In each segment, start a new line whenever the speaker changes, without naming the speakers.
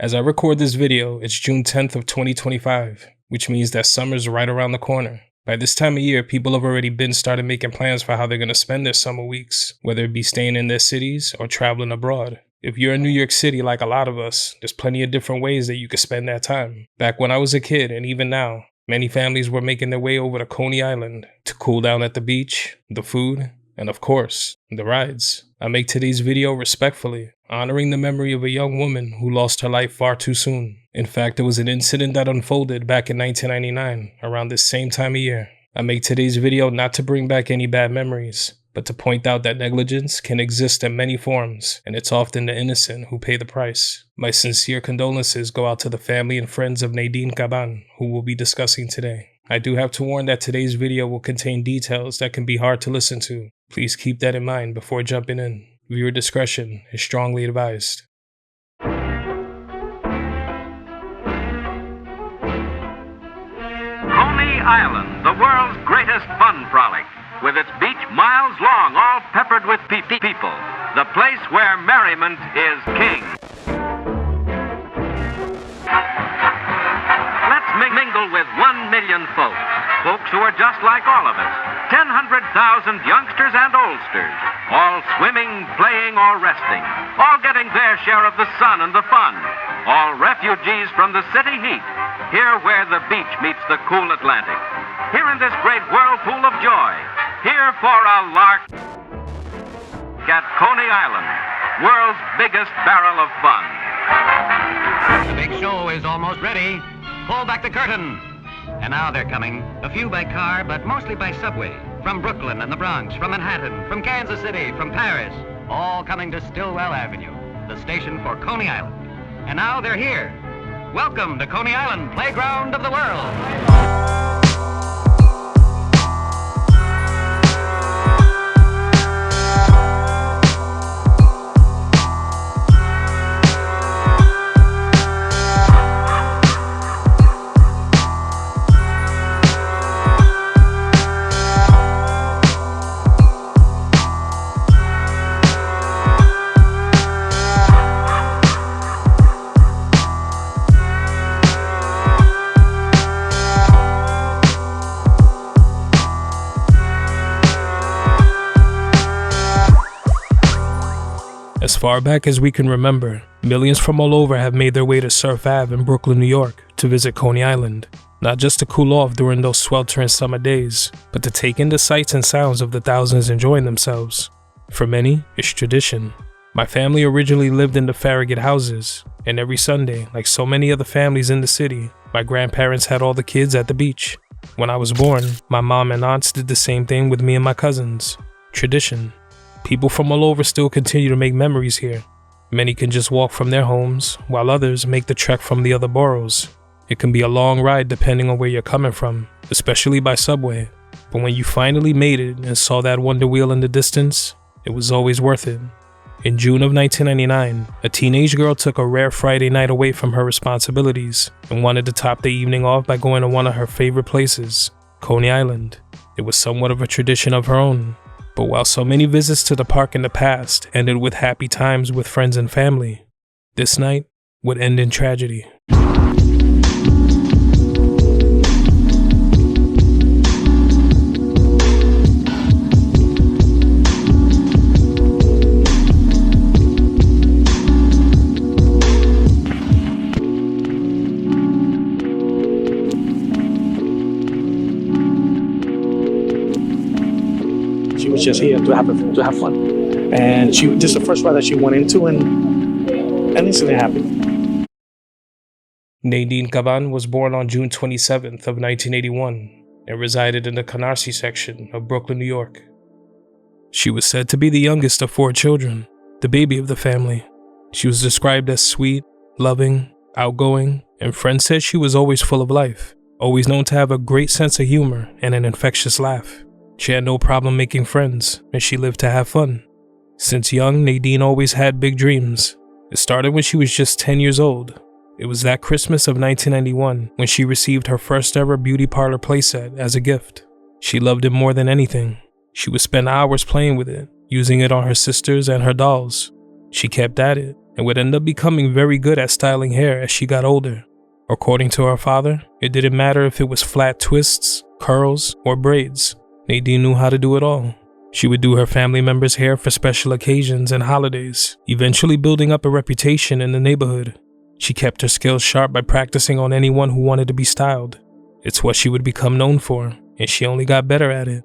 As I record this video, it's June 10th of 2025, which means that summer's right around the corner. By this time of year, people have already started making plans for how they're going to spend their summer weeks, whether it be staying in their cities or traveling abroad. If you're in New York City like a lot of us, there's plenty of different ways that you could spend that time. Back when I was a kid, and even now, many families were making their way over to Coney Island to cool down at the beach, the food, and of course, the rides. I make today's video respectfully, honoring the memory of a young woman who lost her life far too soon. In fact, it was an incident that unfolded back in 1999, around this same time of year. I make today's video not to bring back any bad memories, but to point out that negligence can exist in many forms, and it's often the innocent who pay the price. My sincere condolences go out to the family and friends of Nadine Caban, who we'll be discussing today. I do have to warn that today's video will contain details that can be hard to listen to. Please keep that in mind before jumping in. Viewer discretion is strongly advised.
Coney Island, the world's greatest fun frolic, with its beach miles long, all peppered with people. The place where merriment is king. Let's mingle with 1 million folks who are just like all of us. 100,000 youngsters and oldsters, all swimming, playing, or resting, all getting their share of the sun and the fun, all refugees from the city heat, here where the beach meets the cool Atlantic, here in this great whirlpool of joy, here for a lark at Coney Island, world's biggest barrel of fun.
The big show is almost ready. Pull back the curtain. And now they're coming, a few by car, but mostly by subway. From Brooklyn and the Bronx, from Manhattan, from Kansas City, from Paris, all coming to Stillwell Avenue, the station for Coney Island. And now they're here. Welcome to Coney Island, playground of the world.
As far back as we can remember, millions from all over have made their way to Surf Ave in Brooklyn, New York to visit Coney Island, not just to cool off during those sweltering summer days, but to take in the sights and sounds of the thousands enjoying themselves. For many, it's tradition. My family originally lived in the Farragut houses, and every Sunday, like so many other families in the city, my grandparents had all the kids at the beach. When I was born, my mom and aunts did the same thing with me and my cousins. Tradition. People from all over still continue to make memories here. Many can just walk from their homes, while others make the trek from the other boroughs. It can be a long ride depending on where you're coming from, especially by subway. But when you finally made it and saw that wonder wheel in the distance, it was always worth it. In June of 1999, a teenage girl took a rare Friday night away from her responsibilities and wanted to top the evening off by going to one of her favorite places, Coney Island. It was somewhat of a tradition of her own. But while so many visits to the park in the past ended with happy times with friends and family, this night would end in tragedy.
She was just here to have fun, and this is the first ride that she went into, and an incident happened.
Nadine Caban was born on June 27th of 1981 and resided in the Canarsie section of Brooklyn, New York. She was said to be the youngest of 4 children, the baby of the family. She was described as sweet, loving, outgoing, and friends said she was always full of life, always known to have a great sense of humor and an infectious laugh. She had no problem making friends, and she lived to have fun. Since young, Nadine always had big dreams. It started when she was just 10 years old. It was that Christmas of 1991 when she received her first ever beauty parlor playset as a gift. She loved it more than anything. She would spend hours playing with it, using it on her sisters and her dolls. She kept at it, and would end up becoming very good at styling hair as she got older. According to her father, it didn't matter if it was flat twists, curls, or braids. Nadine knew how to do it all. She would do her family members' hair for special occasions and holidays, eventually building up a reputation in the neighborhood. She kept her skills sharp by practicing on anyone who wanted to be styled. It's what she would become known for, and she only got better at it.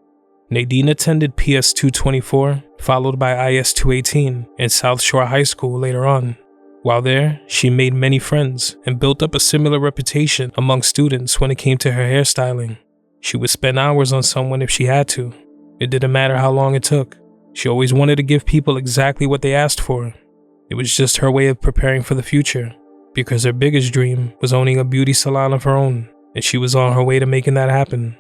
Nadine attended PS 224, followed by IS 218, and South Shore High School later on. While there, she made many friends and built up a similar reputation among students when it came to her hairstyling. She would spend hours on someone if she had to. It didn't matter how long it took. She always wanted to give people exactly what they asked for. It was just her way of preparing for the future, because her biggest dream was owning a beauty salon of her own, and she was on her way to making that happen.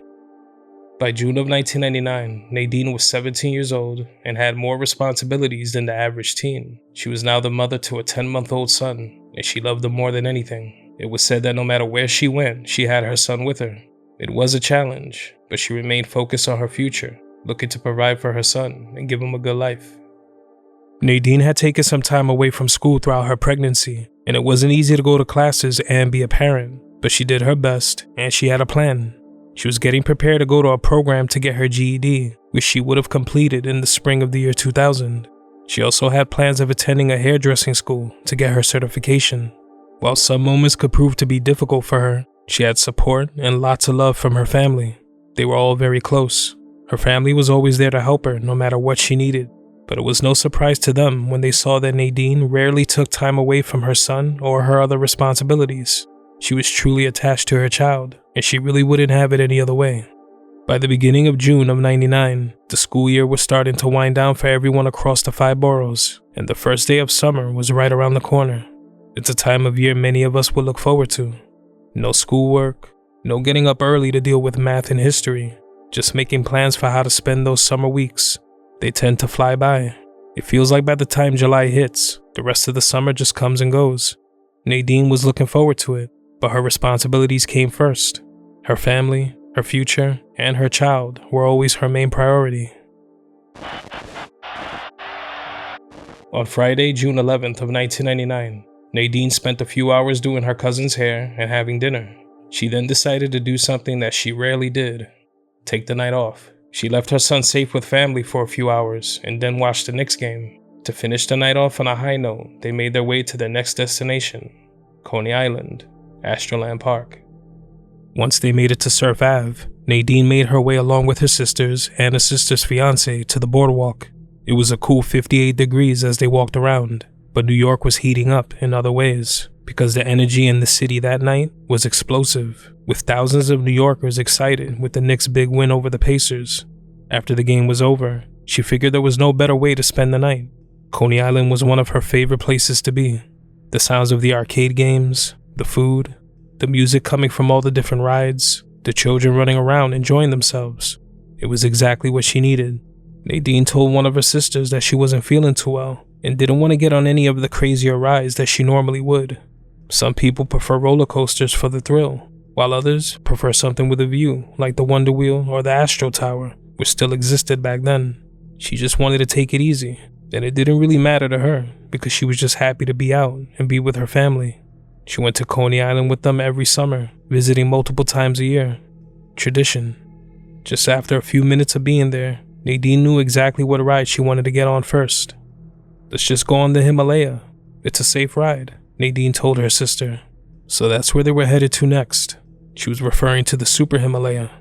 By June of 1999, Nadine was 17 years old and had more responsibilities than the average teen. She was now the mother to a 10-month-old son, and she loved him more than anything. It was said that no matter where she went, she had her son with her. It was a challenge, but she remained focused on her future, looking to provide for her son and give him a good life. Nadine had taken some time away from school throughout her pregnancy, and it wasn't easy to go to classes and be a parent, but she did her best, and she had a plan. She was getting prepared to go to a program to get her GED, which she would have completed in the spring of the year 2000. She also had plans of attending a hairdressing school to get her certification. While some moments could prove to be difficult for her, she had support and lots of love from her family. They were all very close. Her family was always there to help her no matter what she needed, but it was no surprise to them when they saw that Nadine rarely took time away from her son or her other responsibilities. She was truly attached to her child, and she really wouldn't have it any other way. By the beginning of June of '99, the school year was starting to wind down for everyone across the 5 boroughs, and the first day of summer was right around the corner. It's a time of year many of us will look forward to. No schoolwork, no getting up early to deal with math and history, just making plans for how to spend those summer weeks. They tend to fly by. It feels like by the time July hits, the rest of the summer just comes and goes. Nadine was looking forward to it, but her responsibilities came first. Her family, her future, and her child were always her main priority. On Friday, June 11th of 1999, Nadine spent a few hours doing her cousin's hair and having dinner. She then decided to do something that she rarely did: take the night off. She left her son safe with family for a few hours and then watched the Knicks game. To finish the night off on a high note, they made their way to their next destination, Coney Island, Astroland Park. Once they made it to Surf Ave, Nadine made her way along with her sisters and her sister's fiancé to the boardwalk. It was a cool 58 degrees as they walked around, but New York was heating up in other ways because the energy in the city that night was explosive, with thousands of New Yorkers excited with the Knicks' big win over the Pacers. After the game was over, she figured there was no better way to spend the night. Coney Island was one of her favorite places to be. The sounds of the arcade games, the food, the music coming from all the different rides, the children running around enjoying themselves. It was exactly what she needed. Nadine told one of her sisters that she wasn't feeling too well and didn't want to get on any of the crazier rides that she normally would. Some people prefer roller coasters for the thrill, while others prefer something with a view, like the Wonder Wheel or the Astro Tower, which still existed back then. She just wanted to take it easy, and it didn't really matter to her because she was just happy to be out and be with her family. She went to Coney Island with them every summer, visiting multiple times a year. Tradition. Just after a few minutes of being there, Nadine knew exactly what ride she wanted to get on first. "Let's just go on the Himalaya. It's a safe ride," Nadine told her sister. So that's where they were headed to next. She was referring to the Super Himalaya.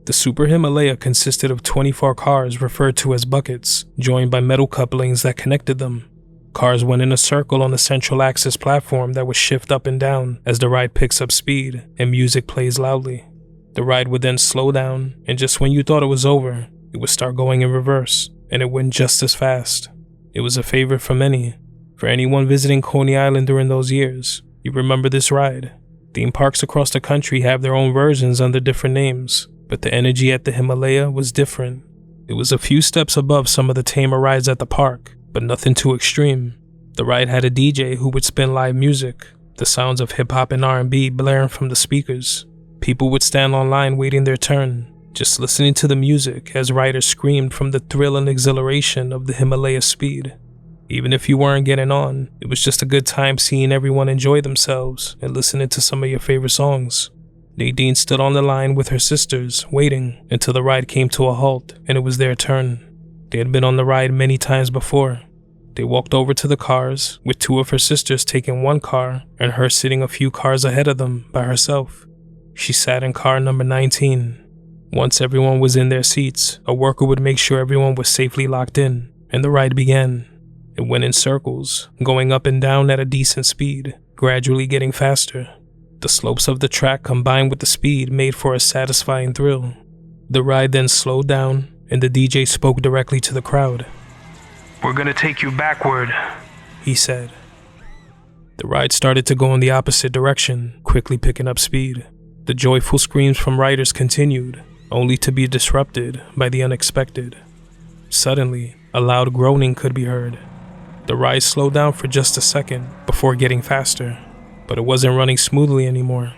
The Super Himalaya consisted of 24 cars referred to as buckets, joined by metal couplings that connected them. Cars went in a circle on the central axis platform that would shift up and down as the ride picks up speed and music plays loudly. The ride would then slow down, and just when you thought it was over, it would start going in reverse, and it went just as fast. It was a favorite for many. For anyone visiting Coney Island during those years, you remember this ride. Theme parks across the country have their own versions under different names, but the energy at the Himalaya was different. It was a few steps above some of the tamer rides at the park, but nothing too extreme. The ride had a DJ who would spin live music, the sounds of hip-hop and R&B blaring from the speakers. People would stand online waiting their turn, just listening to the music as riders screamed from the thrill and exhilaration of the Himalaya speed. Even if you weren't getting on, it was just a good time seeing everyone enjoy themselves and listening to some of your favorite songs. Nadine stood on the line with her sisters, waiting until the ride came to a halt and it was their turn. They had been on the ride many times before. They walked over to the cars, with two of her sisters taking one car and her sitting a few cars ahead of them by herself. She sat in car number 19. Once everyone was in their seats, a worker would make sure everyone was safely locked in, and the ride began. It went in circles, going up and down at a decent speed, gradually getting faster. The slopes of the track combined with the speed made for a satisfying thrill. The ride then slowed down, and the DJ spoke directly to the crowd. "We're gonna take you backward," he said. The ride started to go in the opposite direction, quickly picking up speed. The joyful screams from riders continued, only to be disrupted by the unexpected. Suddenly, a loud groaning could be heard. The ride slowed down for just a second before getting faster, but it wasn't running smoothly anymore.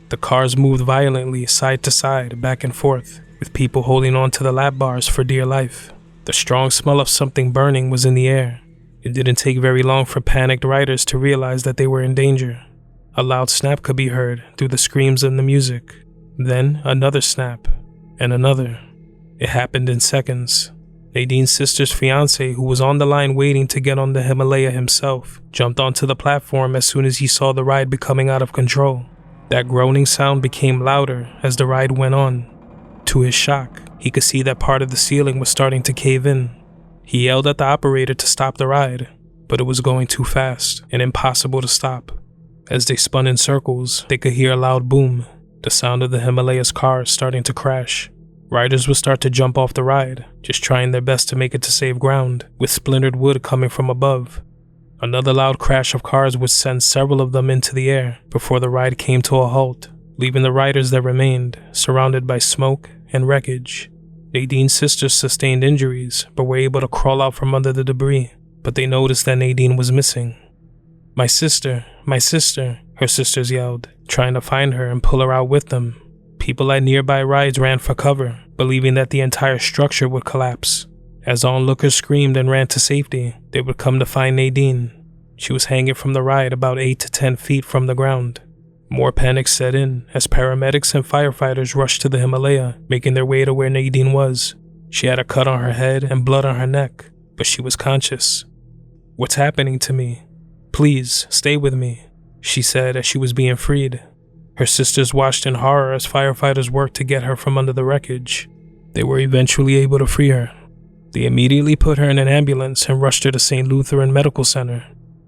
The cars moved violently side to side, back and forth, with people holding on to the lap bars for dear life. The strong smell of something burning was in the air. It didn't take very long for panicked riders to realize that they were in danger. A loud snap could be heard through the screams and the music. Then another snap, and another. It happened in seconds. Nadine's sister's fiancé, who was on the line waiting to get on the Himalaya himself, jumped onto the platform as soon as he saw the ride becoming out of control. That groaning sound became louder as the ride went on. To his shock, he could see that part of the ceiling was starting to cave in. He yelled at the operator to stop the ride, but it was going too fast and impossible to stop. As they spun in circles, they could hear a loud boom, the sound of the Himalaya's cars starting to crash. Riders would start to jump off the ride, just trying their best to make it to safe ground, with splintered wood coming from above. Another loud crash of cars would send several of them into the air before the ride came to a halt, leaving the riders that remained surrounded by smoke and wreckage. Nadine's sisters sustained injuries, but were able to crawl out from under the debris, but they noticed that Nadine was missing. My sister, her sisters yelled, trying to find her and pull her out with them. People at nearby rides ran for cover, believing that the entire structure would collapse. As onlookers screamed and ran to safety, they would come to find Nadine. She was hanging from the ride about 8 to 10 feet from the ground. More panic set in as paramedics and firefighters rushed to the Himalaya, making their way to where Nadine was. She had a cut on her head and blood on her neck, but she was conscious. "What's happening to me? Please, stay with me," she said as she was being freed. Her sisters watched in horror as firefighters worked to get her from under the wreckage. They were eventually able to free her. They immediately put her in an ambulance and rushed her to St. Lutheran Medical Center.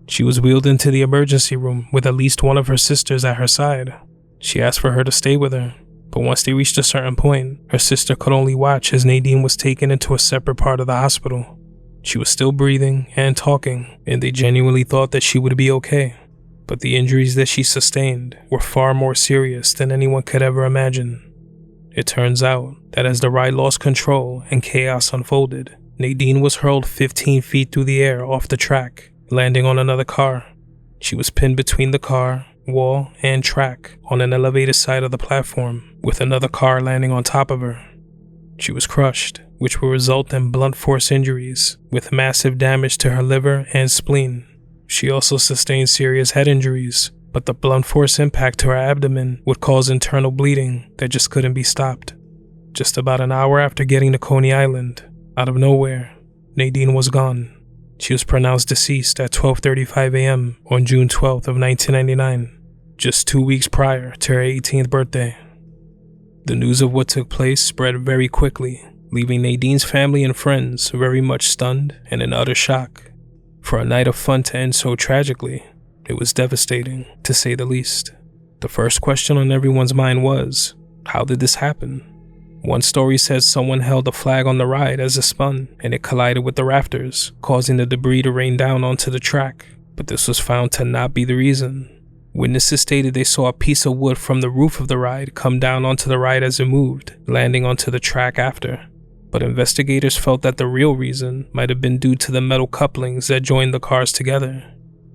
She was wheeled into the emergency room with at least one of her sisters at her side. She asked for her to stay with her, but once they reached a certain point, her sister could only watch as Nadine was taken into a separate part of the hospital. She was still breathing and talking, and they genuinely thought that she would be okay. But the injuries that she sustained were far more serious than anyone could ever imagine. It turns out that as the ride lost control and chaos unfolded, Nadine was hurled 15 feet through the air off the track, landing on another car. She was pinned between the car, wall, and track on an elevated side of the platform, with another car landing on top of her. She was crushed, which will result in blunt force injuries, with massive damage to her liver and spleen. She also sustained serious head injuries, but the blunt force impact to her abdomen would cause internal bleeding that just couldn't be stopped. Just about an hour after getting to Coney Island, out of nowhere, Nadine was gone. She was pronounced deceased at 12:35 a.m. on June 12th of 1999, just 2 weeks prior to her 18th birthday. The news of what took place spread very quickly, leaving Nadine's family and friends very much stunned and in utter shock. For a night of fun to end so tragically, it was devastating, to say the least. The first question on everyone's mind was, how did this happen? One story says someone held a flag on the ride as it spun, and it collided with the rafters, causing the debris to rain down onto the track, but this was found to not be the reason. Witnesses stated they saw a piece of wood from the roof of the ride come down onto the ride as it moved, landing onto the track after. But investigators felt that the real reason might have been due to the metal couplings that joined the cars together.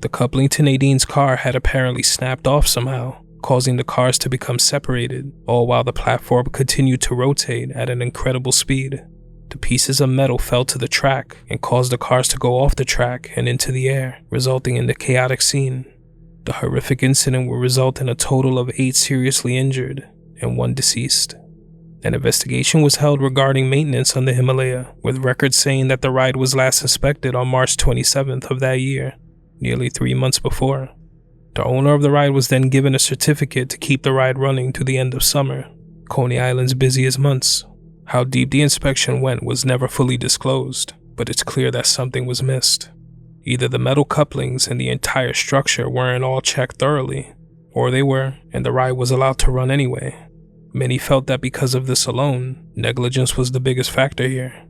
The coupling to Nadine's car had apparently snapped off somehow, causing the cars to become separated, all while the platform continued to rotate at an incredible speed. The pieces of metal fell to the track and caused the cars to go off the track and into the air, resulting in the chaotic scene. The horrific incident will result in a total of 8 seriously injured and 1 deceased. An investigation was held regarding maintenance on the Himalaya, with records saying that the ride was last inspected on March 27th of that year, nearly 3 months before. The owner of the ride was then given a certificate to keep the ride running to the end of summer, Coney Island's busiest months. How deep the inspection went was never fully disclosed, but it's clear that something was missed. Either the metal couplings and the entire structure weren't all checked thoroughly, or they were, and the ride was allowed to run anyway. Many felt that because of this alone, negligence was the biggest factor here.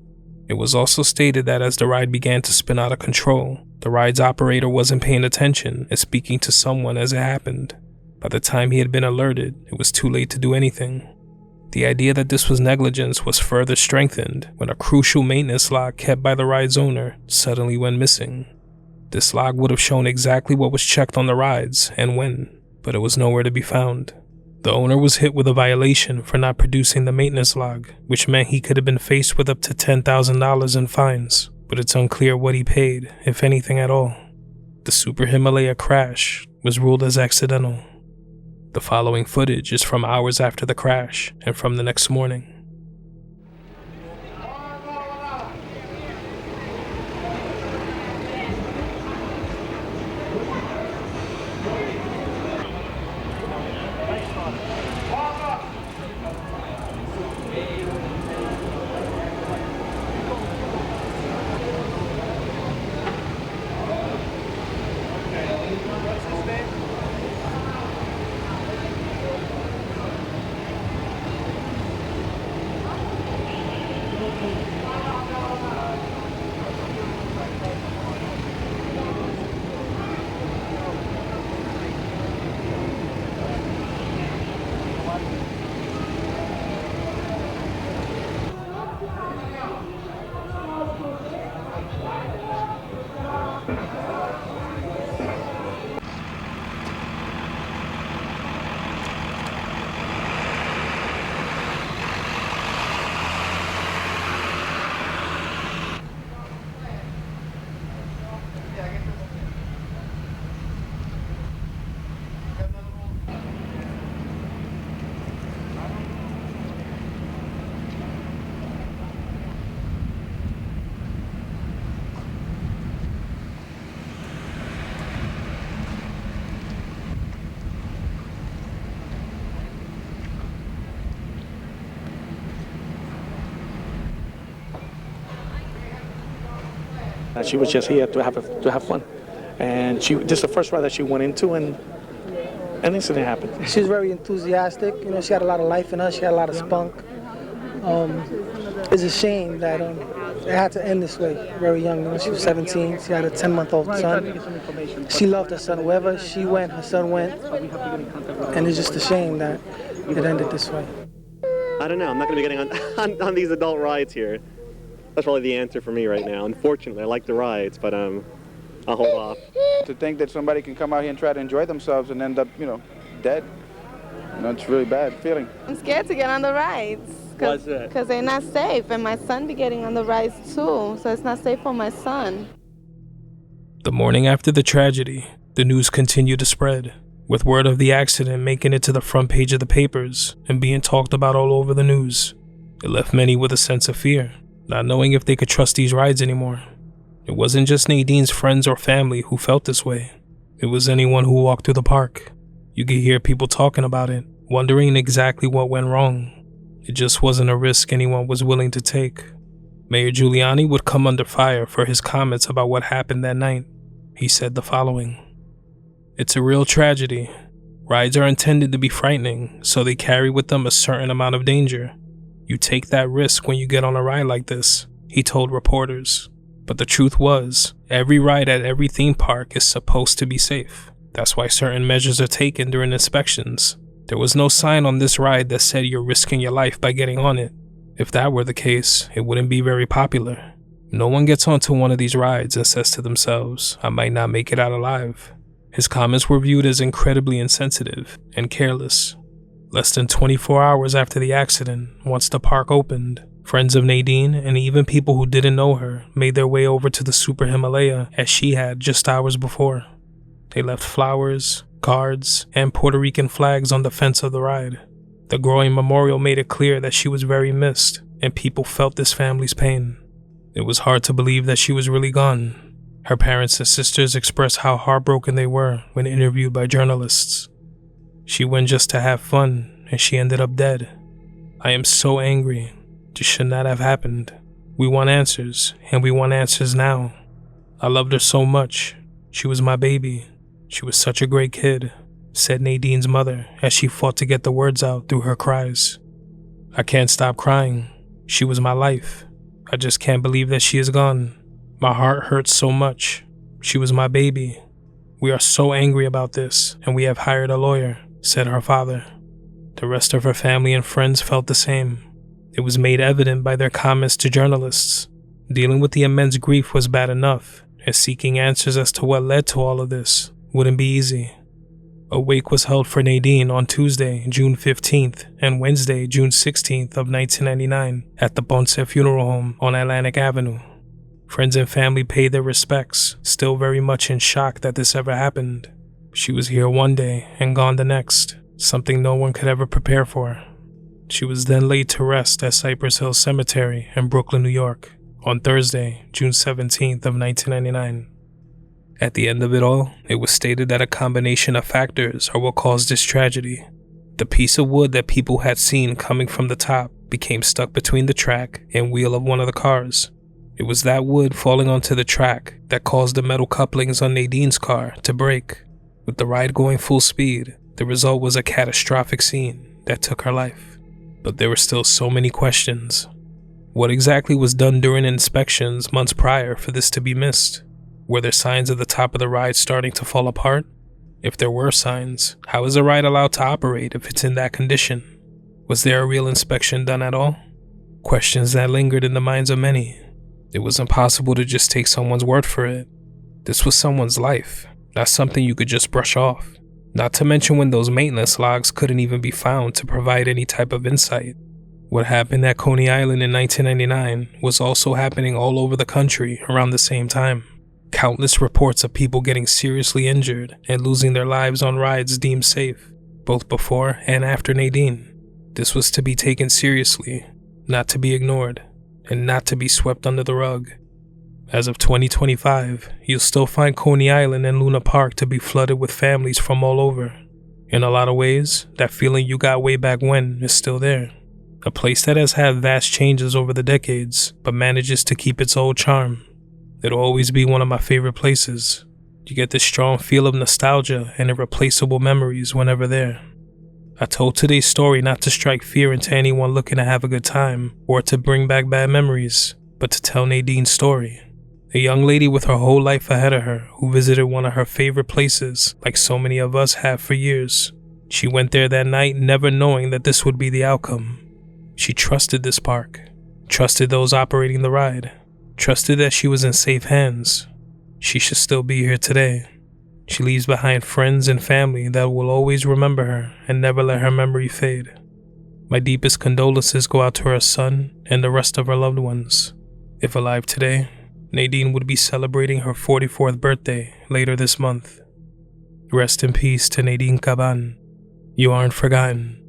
It was also stated that as the ride began to spin out of control, the ride's operator wasn't paying attention and speaking to someone as it happened. By the time he had been alerted, it was too late to do anything. The idea that this was negligence was further strengthened when a crucial maintenance log kept by the ride's owner suddenly went missing. This log would have shown exactly what was checked on the rides and when, but it was nowhere to be found. The owner was hit with a violation for not producing the maintenance log, which meant he could have been faced with up to $10,000 in fines, but it's unclear what he paid, if anything at all. The Super Himalaya crash was ruled as accidental. The following footage is from hours after the crash and from the next morning.
She was just here to have fun, and this is the first ride that she went into, and an incident happened.
She was very enthusiastic. You know, she had a lot of life in her. She had a lot of spunk. It's a shame that it had to end this way. Very young. You know, she was 17. She had a 10-month-old son. She loved her son. Wherever she went, her son went. And it's just a shame that it ended this way.
I don't know. I'm not going to be getting on these adult rides here. That's probably the answer for me right now. Unfortunately, I like the rides, but I'll hold off.
To think that somebody can come out here and try to enjoy themselves and end up, dead, it's a really bad feeling.
I'm scared to get on the rides.
Why's that?
Because they're not safe, and my son be getting on the rides too, so it's not safe for my son.
The morning after the tragedy, the news continued to spread, with word of the accident making it to the front page of the papers and being talked about all over the news. It left many with a sense of fear, not knowing if they could trust these rides anymore. It wasn't just Nadine's friends or family who felt this way. It was anyone who walked through the park. You could hear people talking about it, wondering exactly what went wrong. It just wasn't a risk anyone was willing to take. Mayor Giuliani would come under fire for his comments about what happened that night. He said the following: "It's a real tragedy. Rides are intended to be frightening, so they carry with them a certain amount of danger. You take that risk when you get on a ride like this," he told reporters. But the truth was, every ride at every theme park is supposed to be safe. That's why certain measures are taken during inspections. There was no sign on this ride that said you're risking your life by getting on it. If that were the case, it wouldn't be very popular. No one gets onto one of these rides and says to themselves, "I might not make it out alive." His comments were viewed as incredibly insensitive and careless. Less than 24 hours after the accident, once the park opened, Friends of Nadine and even people who didn't know her made their way over to the Super Himalaya as she had just hours before. They left flowers, cards, and Puerto Rican flags on the fence of the ride. The growing memorial made it clear that she was very missed, and people felt this family's pain. It was hard to believe that she was really gone. Her parents and sisters expressed how heartbroken they were when interviewed by journalists. She went just to have fun, and she ended up dead. I am so angry. This should not have happened. We want answers, and we want answers now. I loved her so much. She was my baby. She was such a great kid, said Nadine's mother as she fought to get the words out through her cries. I can't stop crying. She was my life. I just can't believe that she is gone. My heart hurts so much. She was my baby. We are so angry about this, and we have hired a lawyer, said her father. The rest of her family and friends felt the same. It was made evident by their comments to journalists. Dealing with the immense grief was bad enough, and seeking answers as to what led to all of this wouldn't be easy. A wake was held for Nadine on Tuesday, June 15th, and Wednesday, June 16th of 1999 at the Ponce Funeral Home on Atlantic Avenue. Friends and family paid their respects, still very much in shock that this ever happened. She was here one day and gone the next, something no one could ever prepare for. She was then laid to rest at Cypress Hill Cemetery in Brooklyn, New York, on Thursday, June 17th of 1999. At the end of it all, it was stated that a combination of factors are what caused this tragedy. The piece of wood that people had seen coming from the top became stuck between the track and wheel of one of the cars. It was that wood falling onto the track that caused the metal couplings on Nadine's car to break. With the ride going full speed, the result was a catastrophic scene that took her life. But there were still so many questions. What exactly was done during inspections months prior for this to be missed? Were there signs of the top of the ride starting to fall apart? If there were signs, how is a ride allowed to operate if it's in that condition? Was there a real inspection done at all? Questions that lingered in the minds of many. It was impossible to just take someone's word for it. This was someone's life, not something you could just brush off. Not to mention when those maintenance logs couldn't even be found to provide any type of insight. What happened at Coney Island in 1999 was also happening all over the country around the same time. Countless reports of people getting seriously injured and losing their lives on rides deemed safe, both before and after Nadine. This was to be taken seriously, not to be ignored, and not to be swept under the rug. As of 2025, you'll still find Coney Island and Luna Park to be flooded with families from all over. In a lot of ways, that feeling you got way back when is still there. A place that has had vast changes over the decades, but manages to keep its old charm. It'll always be one of my favorite places. You get this strong feel of nostalgia and irreplaceable memories whenever there. I told today's story not to strike fear into anyone looking to have a good time or to bring back bad memories, but to tell Nadine's story. A young lady with her whole life ahead of her who visited one of her favorite places like so many of us have for years. She went there that night never knowing that this would be the outcome. She trusted this park, trusted those operating the ride, trusted that she was in safe hands. She should still be here today. She leaves behind friends and family that will always remember her and never let her memory fade. My deepest condolences go out to her son and the rest of her loved ones. If alive today, Nadine would be celebrating her 44th birthday later this month. Rest in peace to Nadine Caban. You aren't forgotten.